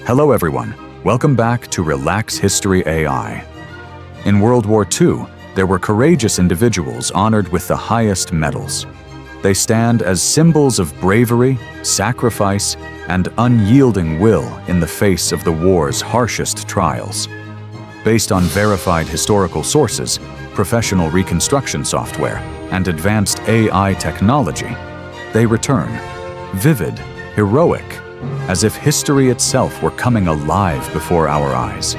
Hello everyone, welcome back to Relax History AI. In World War II, there were courageous individuals honored with the highest medals. They stand as symbols of bravery, sacrifice, and unyielding will in the face of the war's harshest trials. Based on verified historical sources, professional reconstruction software, and advanced AI technology, they return, vivid, heroic, as if history itself were coming alive before our eyes.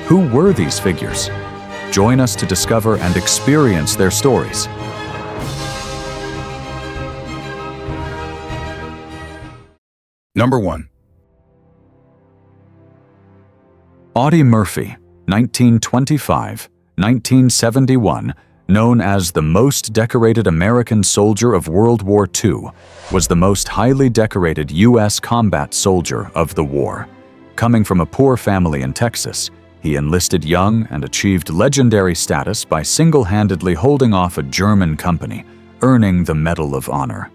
Who were these figures? Join us to discover and experience their stories. Number 1. Audie Murphy, 1925-1971, known as the most decorated American soldier of World War II, was the most highly decorated U.S. combat soldier of the war. Coming from a poor family in Texas, he enlisted young and achieved legendary status by single-handedly holding off a German company, earning the Medal of Honor.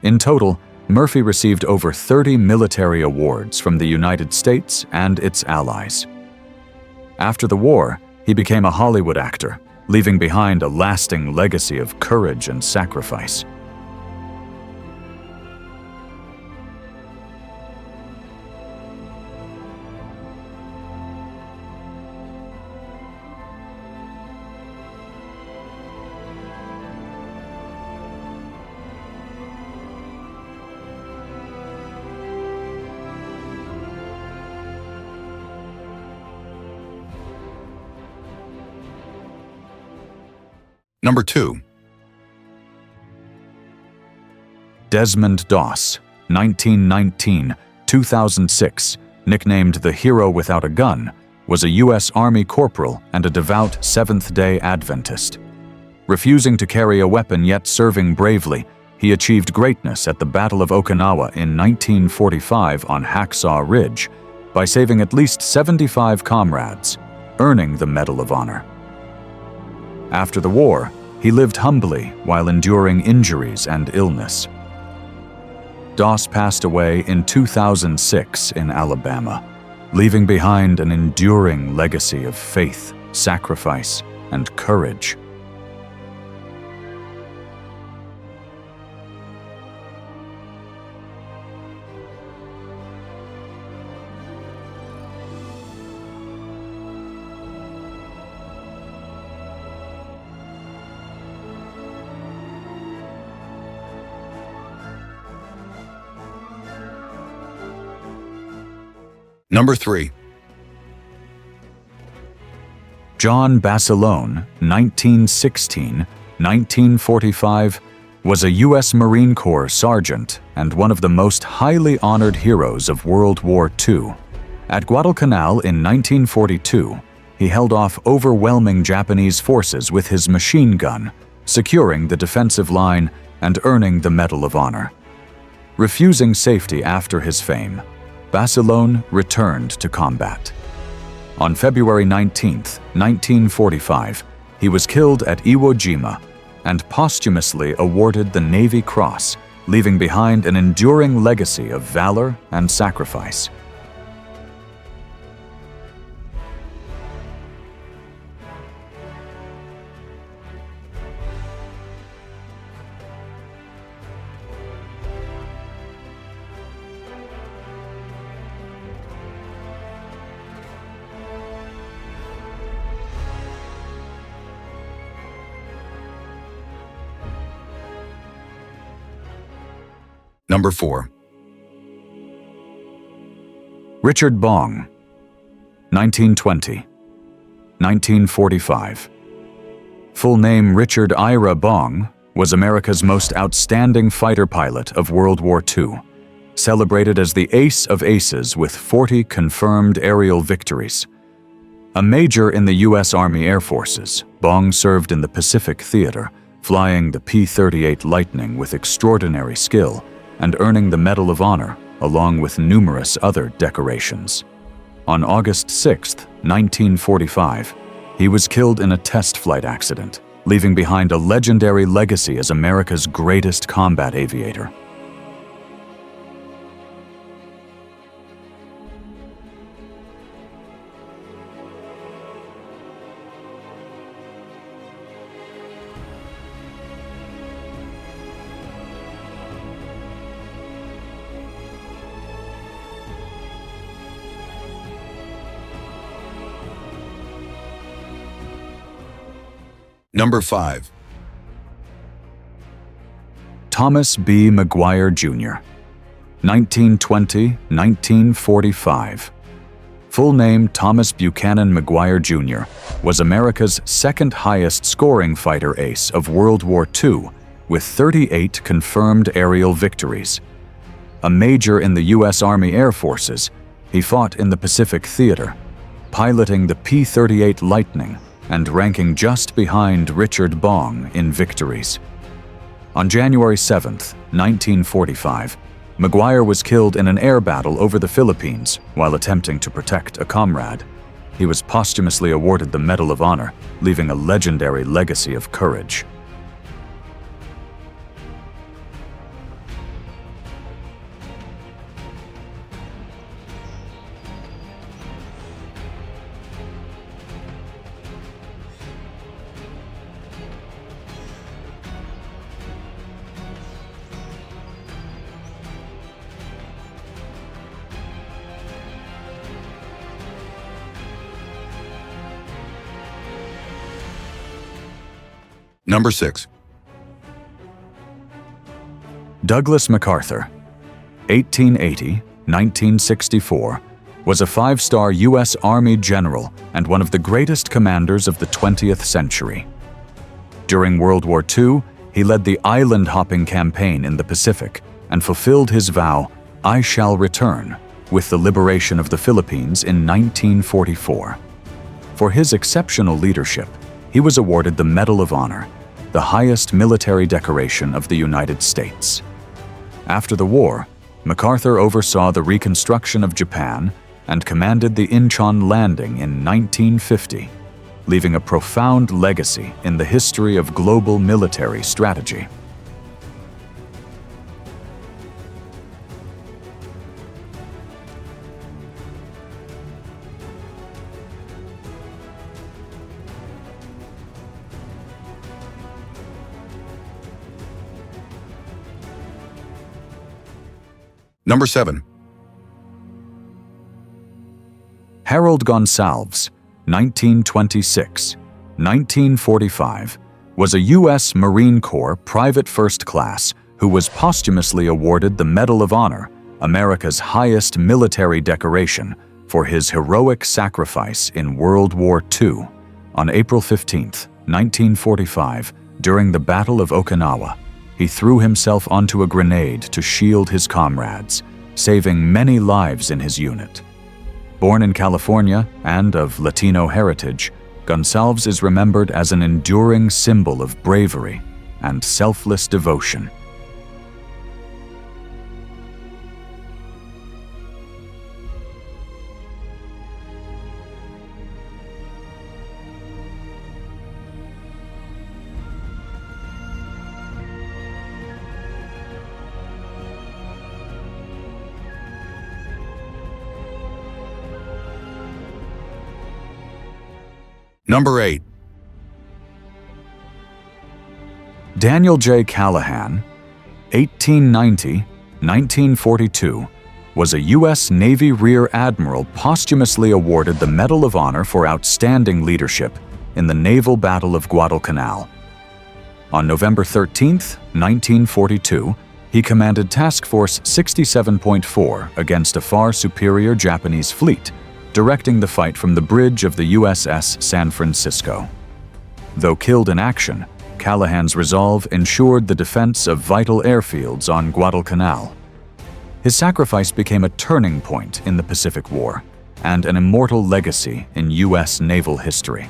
In total, Murphy received over 30 military awards from the United States and its allies. After the war, he became a Hollywood actor, leaving behind a lasting legacy of courage and sacrifice. Number 2. Desmond Doss, 1919-2006, nicknamed the Hero Without a Gun, was a U.S. Army corporal and a devout Seventh-day Adventist. Refusing to carry a weapon yet serving bravely, he achieved greatness at the Battle of Okinawa in 1945 on Hacksaw Ridge by saving at least 75 comrades, earning the Medal of Honor. After the war, he lived humbly while enduring injuries and illness. Doss passed away in 2006 in Alabama, leaving behind an enduring legacy of faith, sacrifice, and courage. Number 3. John Basilone, 1916-1945, was a U.S. Marine Corps sergeant and one of the most highly honored heroes of World War II. At Guadalcanal in 1942, he held off overwhelming Japanese forces with his machine gun, securing the defensive line and earning the Medal of Honor. Refusing safety after his fame, Basilone returned to combat. On February 19, 1945, he was killed at Iwo Jima and posthumously awarded the Navy Cross, leaving behind an enduring legacy of valor and sacrifice. Number 4. Richard Bong, 1920-1945. Full name Richard Ira Bong, was America's most outstanding fighter pilot of World War II, celebrated as the ace of aces with 40 confirmed aerial victories. A major in the U.S. Army Air Forces, Bong served in the Pacific Theater, flying the P-38 Lightning with extraordinary skill and earning the Medal of Honor, along with numerous other decorations. On August 6, 1945, he was killed in a test flight accident, leaving behind a legendary legacy as America's greatest combat aviator. Number 5. Thomas B. McGuire, Jr., 1920–1945. Full name Thomas Buchanan McGuire, Jr., was America's second highest scoring fighter ace of World War II, with 38 confirmed aerial victories. A major in the U.S. Army Air Forces, he fought in the Pacific Theater, piloting the P-38 Lightning and ranking just behind Richard Bong in victories. On January 7, 1945, McGuire was killed in an air battle over the Philippines while attempting to protect a comrade. He was posthumously awarded the Medal of Honor, leaving a legendary legacy of courage. Number 6. Douglas MacArthur, 1880–1964, was a five-star U.S. Army general and one of the greatest commanders of the 20th century. During World War II, he led the island-hopping campaign in the Pacific and fulfilled his vow, "I shall return," with the liberation of the Philippines in 1944. For his exceptional leadership, he was awarded the Medal of Honor, the highest military decoration of the United States. After the war, MacArthur oversaw the reconstruction of Japan and commanded the Incheon landing in 1950, leaving a profound legacy in the history of global military strategy. Number 7. Harold Gonsalves, 1926–1945, was a U.S. Marine Corps private first class who was posthumously awarded the Medal of Honor, America's highest military decoration, for his heroic sacrifice in World War II. On April 15, 1945, during the Battle of Okinawa, he threw himself onto a grenade to shield his comrades, saving many lives in his unit. Born in California and of Latino heritage, Gonsalves is remembered as an enduring symbol of bravery and selfless devotion. Number 8. Daniel J. Callaghan, 1890–1942, was a U.S. Navy Rear Admiral posthumously awarded the Medal of Honor for outstanding leadership in the naval battle of Guadalcanal. On November 13, 1942, he commanded Task Force 67.4 against a far superior Japanese fleet, directing the fight from the bridge of the USS San Francisco. Though killed in action, Callaghan's resolve ensured the defense of vital airfields on Guadalcanal. His sacrifice became a turning point in the Pacific War and an immortal legacy in U.S. naval history.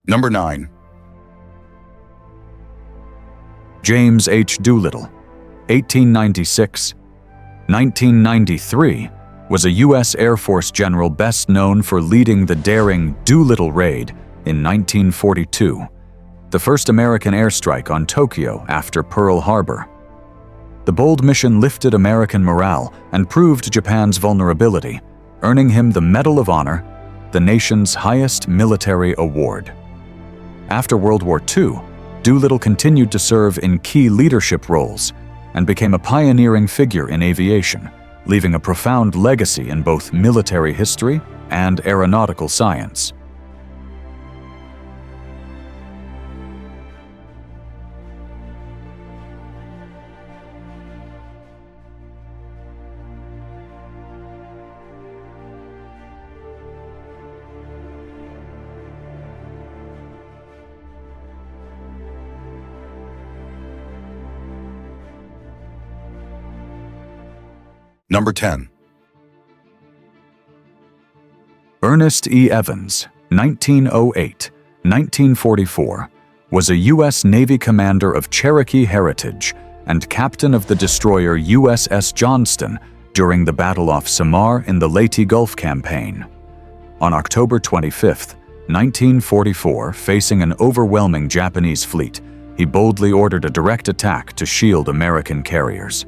Number 9. James H. Doolittle, 1896–1993, was a U.S. Air Force general best known for leading the daring Doolittle raid in 1942, the first American airstrike on Tokyo after Pearl Harbor. The bold mission lifted American morale and proved Japan's vulnerability, earning him the Medal of Honor, the nation's highest military award. After World War II, Doolittle continued to serve in key leadership roles and became a pioneering figure in aviation, leaving a profound legacy in both military history and aeronautical science. Number 10. Ernest E. Evans, 1908-1944, was a U.S. Navy commander of Cherokee heritage and captain of the destroyer USS Johnston during the Battle off Samar in the Leyte Gulf Campaign. On October 25, 1944, facing an overwhelming Japanese fleet, he boldly ordered a direct attack to shield American carriers.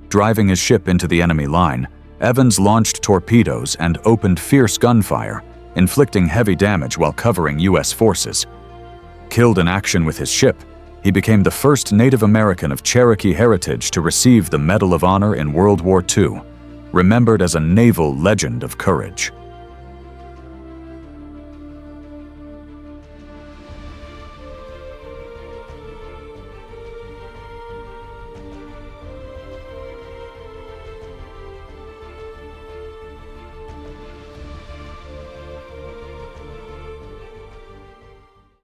Driving his ship into the enemy line, Evans launched torpedoes and opened fierce gunfire, inflicting heavy damage while covering U.S. forces. Killed in action with his ship, he became the first Native American of Cherokee heritage to receive the Medal of Honor in World War II, remembered as a naval legend of courage.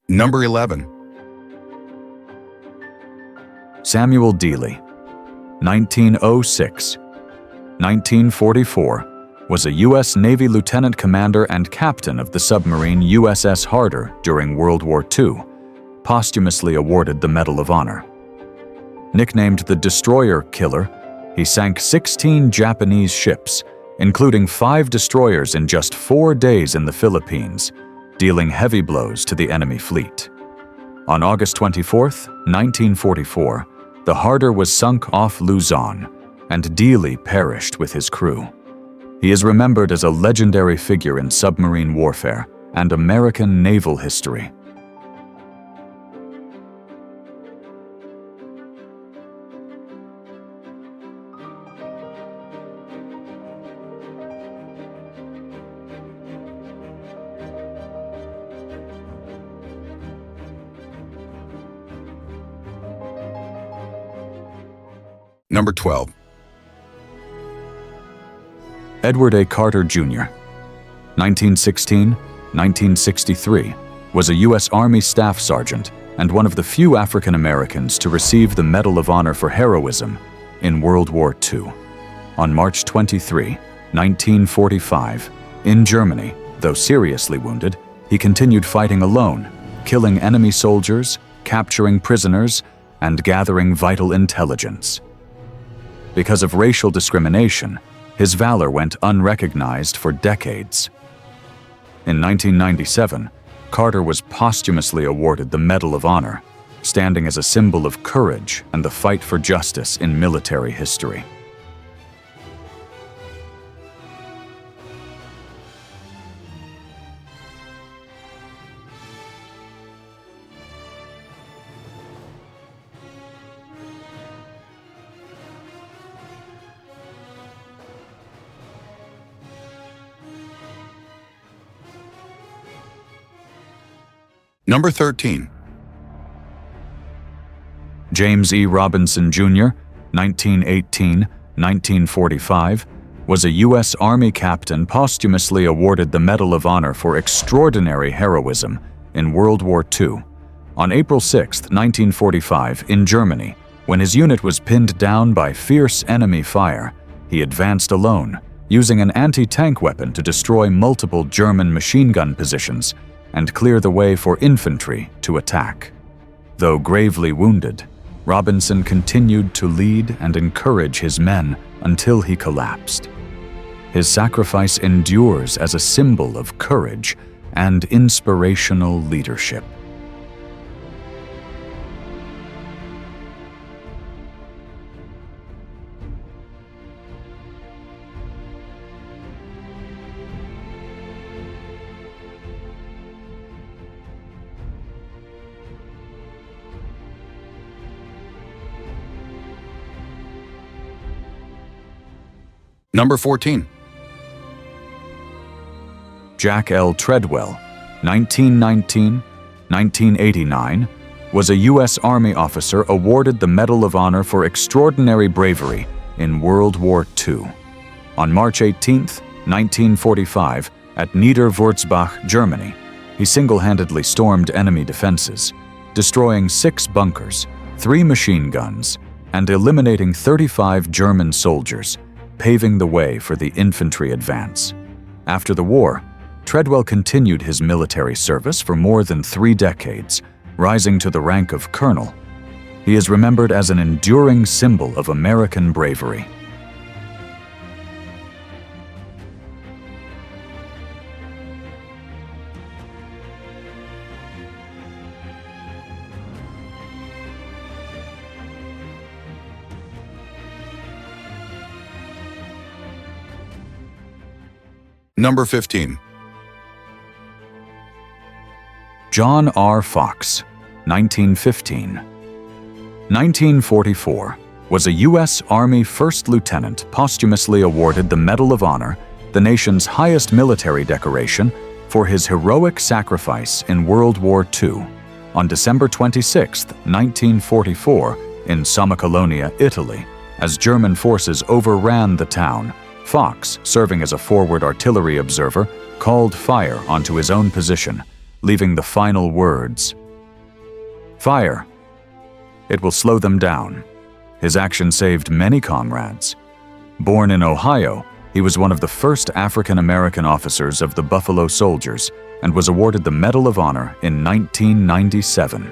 Number 11. Samuel Dealey, 1906-1944, was a U.S. Navy lieutenant commander and captain of the submarine USS Harder during World War II, posthumously awarded the Medal of Honor. Nicknamed the Destroyer Killer, he sank 16 Japanese ships, including 5 destroyers in just 4 days in the Philippines, dealing heavy blows to the enemy fleet. On August 24, 1944, the Harder was sunk off Luzon, and Dealey perished with his crew. He is remembered as a legendary figure in submarine warfare and American naval history. Number 12. Edward A. Carter, Jr., 1916-1963, was a U.S. Army Staff Sergeant and one of the few African Americans to receive the Medal of Honor for heroism in World War II. On March 23, 1945, in Germany, though seriously wounded, he continued fighting alone, killing enemy soldiers, capturing prisoners, and gathering vital intelligence. Because of racial discrimination, his valor went unrecognized for decades. In 1997, Carter was posthumously awarded the Medal of Honor, standing as a symbol of courage and the fight for justice in military history. Number 13. James E. Robinson, Jr., 1918-1945, was a U.S. Army captain posthumously awarded the Medal of Honor for extraordinary heroism in World War II. On April 6, 1945, in Germany, when his unit was pinned down by fierce enemy fire, he advanced alone, using an anti-tank weapon to destroy multiple German machine gun positions and clear the way for infantry to attack. Though gravely wounded, Robinson continued to lead and encourage his men until he collapsed. His sacrifice endures as a symbol of courage and inspirational leadership. Number 14. Jack L. Treadwell, 1919–1989, was a U.S. Army officer awarded the Medal of Honor for extraordinary bravery in World War II. On March 18, 1945, at Niederwurzbach, Germany, he single-handedly stormed enemy defenses, destroying 6 bunkers, 3 machine guns, and eliminating 35 German soldiers, paving the way for the infantry advance. After the war, Treadwell continued his military service for more than 3 decades, rising to the rank of colonel. He is remembered as an enduring symbol of American bravery. Number 15. John R. Fox, 1915. 1944, was a U.S. Army First Lieutenant posthumously awarded the Medal of Honor, the nation's highest military decoration, for his heroic sacrifice in World War II. On December 26, 1944, in Somma-Colonia, Italy, as German forces overran the town, Fox, serving as a forward artillery observer, called fire onto his own position, leaving the final words, "Fire. It will slow them down." His action saved many comrades. Born in Ohio, he was one of the first African-American officers of the Buffalo Soldiers and was awarded the Medal of Honor in 1997.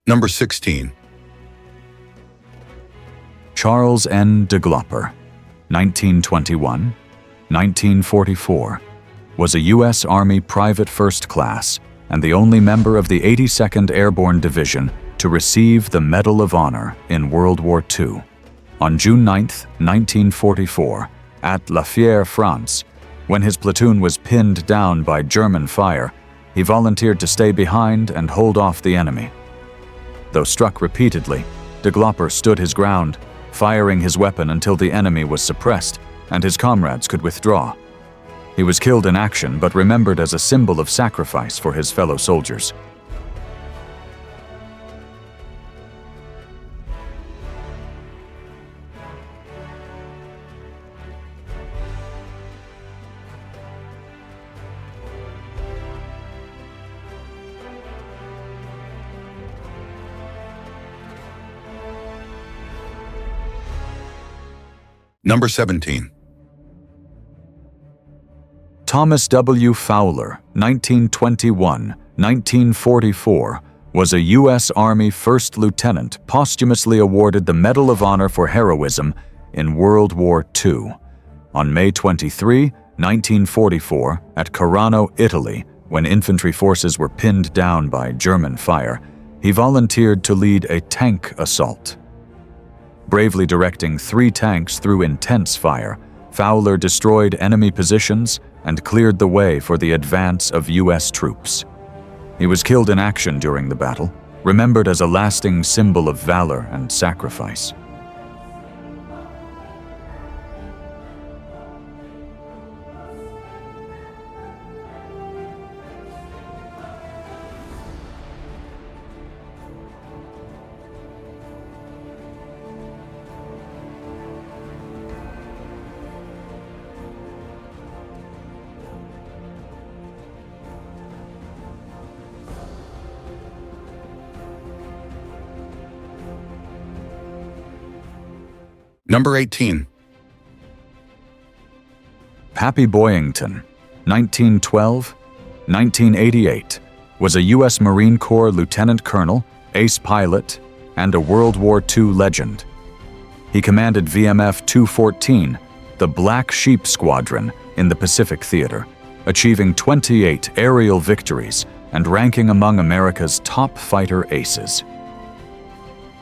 Number 16. Charles N. DeGlopper, 1921–1944, was a U.S. Army private first class and the only member of the 82nd Airborne Division to receive the Medal of Honor in World War II. On June 9, 1944, at La Fière, France, when his platoon was pinned down by German fire, he volunteered to stay behind and hold off the enemy. Though struck repeatedly, DeGlopper stood his ground, firing his weapon until the enemy was suppressed and his comrades could withdraw. He was killed in action but remembered as a symbol of sacrifice for his fellow soldiers. Number 17. Thomas W. Fowler, 1921–1944, was a U.S. Army First Lieutenant posthumously awarded the Medal of Honor for heroism in World War II. On May 23, 1944, at Carano, Italy, when infantry forces were pinned down by German fire, he volunteered to lead a tank assault. Bravely directing 3 tanks through intense fire, Fowler destroyed enemy positions and cleared the way for the advance of U.S. troops. He was killed in action during the battle, remembered as a lasting symbol of valor and sacrifice. Number 18. Pappy Boyington, 1912–1988, was a U.S. Marine Corps lieutenant colonel, ace pilot, and a World War II legend. He commanded VMF 214, the Black Sheep Squadron, in the Pacific Theater, achieving 28 aerial victories and ranking among America's top fighter aces.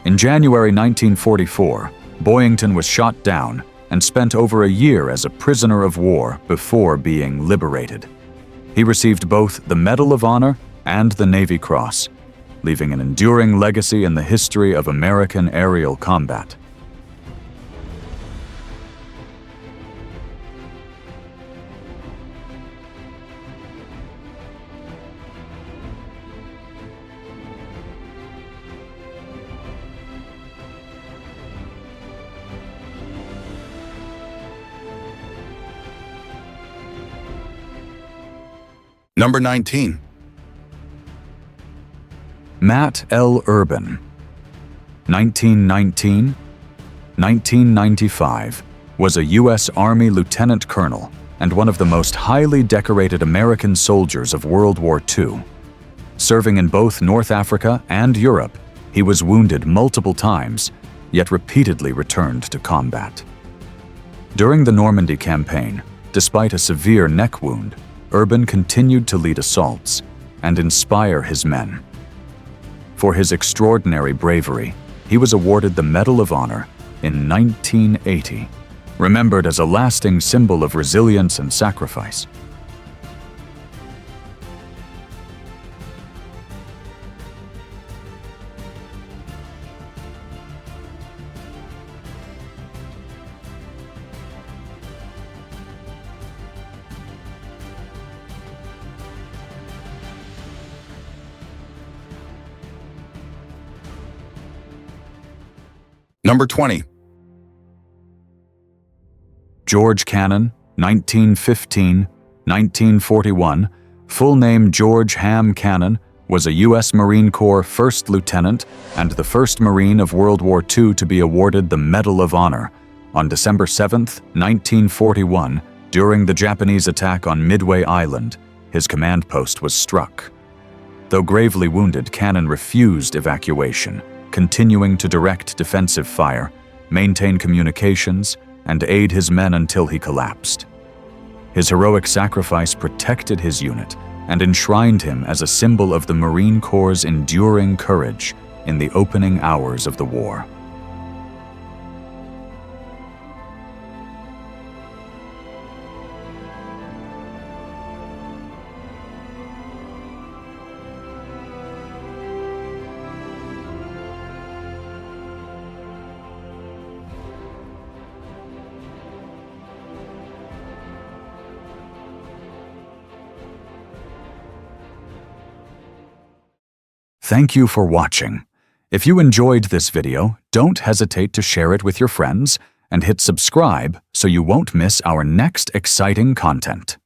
In January 1944, Boyington was shot down and spent over a year as a prisoner of war before being liberated. He received both the Medal of Honor and the Navy Cross, leaving an enduring legacy in the history of American aerial combat. Number 19. Matt L. Urban, 1919-1995, was a U.S. Army lieutenant colonel and one of the most highly decorated American soldiers of World War II. Serving in both North Africa and Europe, he was wounded multiple times, yet repeatedly returned to combat. During the Normandy campaign, despite a severe neck wound, Urban continued to lead assaults and inspire his men. For his extraordinary bravery, he was awarded the Medal of Honor in 1980, remembered as a lasting symbol of resilience and sacrifice. Number 20. George Cannon, 1915-1941, full name George Ham Cannon, was a U.S. Marine Corps First Lieutenant and the first Marine of World War II to be awarded the Medal of Honor. On December 7, 1941, during the Japanese attack on Midway Island, his command post was struck. Though gravely wounded, Cannon refused evacuation, continuing to direct defensive fire, maintain communications, and aid his men until he collapsed. His heroic sacrifice protected his unit and enshrined him as a symbol of the Marine Corps' enduring courage in the opening hours of the war. Thank you for watching. If you enjoyed this video, don't hesitate to share it with your friends and hit subscribe so you won't miss our next exciting content.